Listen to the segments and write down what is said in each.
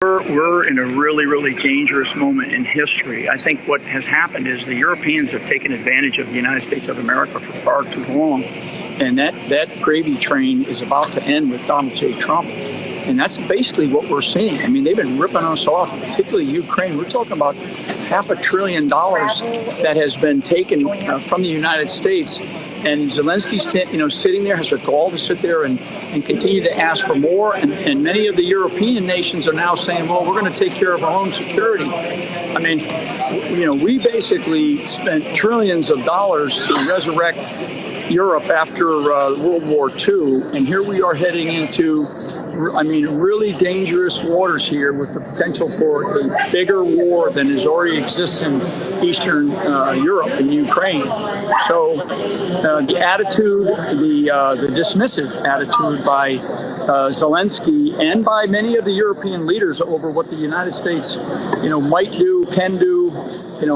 We're in a really, really dangerous moment in history. I think what has happened is the Europeans have taken advantage of the United States of America for far too long. And that gravy train is about to end with Donald J. Trump. And that's basically what we're seeing. I mean, they've been ripping us off, particularly Ukraine. We're talking about $500 billion that has been taken from the United States. And Zelensky, sitting there, has the gall to sit there and continue to ask for more. And many of the European nations are now saying, well, we're going to take care of our own security. I mean, we basically spent trillions of dollars to resurrect Europe after World War II. And here we are heading into really dangerous waters here with the potential for a bigger war than is already exists in Eastern Europe and Ukraine. So the attitude, the dismissive attitude by Zelensky and by many of the European leaders over what the United States, might do, can do,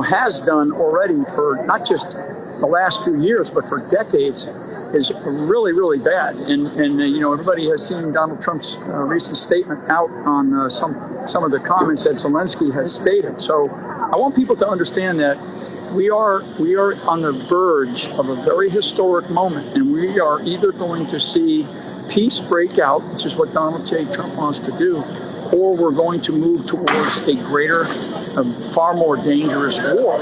has done already for not just the last few years, but for decades, is really, really bad. And everybody has seen Donald Trump's recent statement out on some of the comments that Zelensky has stated. So I want people to understand that we are on the verge of a very historic moment, and we are either going to see peace break out, which is what Donald J. Trump wants to do, or we're going to move towards a greater, far more dangerous war.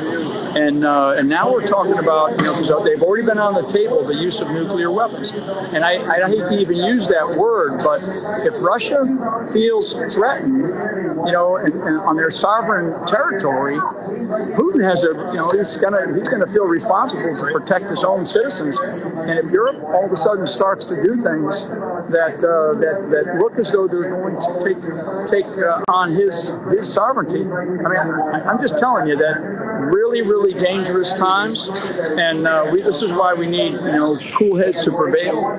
And now we're talking about, because they've already been on the table, the use of nuclear weapons. And I hate to even use that word, but if Russia feels threatened, and on their sovereign territory, Putin has he's gonna feel responsible to protect his own citizens. And if Europe all of a sudden starts to do things that look as though they're going to take on his sovereignty, I'm just telling you that really, really dangerous times, and this is why we need cool heads to prevail.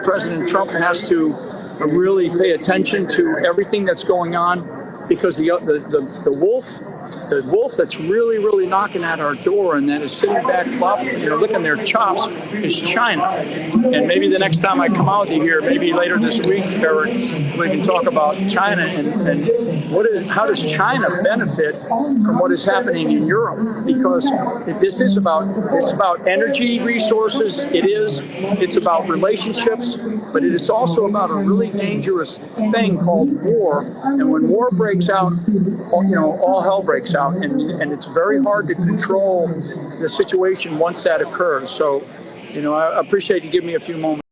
President Trump has to really pay attention to everything that's going on, because the wolf that's really, really knocking at our door and that is sitting back, licking their chops, is China. And maybe the next time I come out to here, maybe later this week, Eric, we can talk about China and how does China benefit from what is happening in Europe? Because it's about energy resources. It's about relationships, but it is also about a really dangerous thing called war. And when war breaks out, all hell breaks out. And it's very hard to control the situation once that occurs. So, I appreciate you giving me a few moments.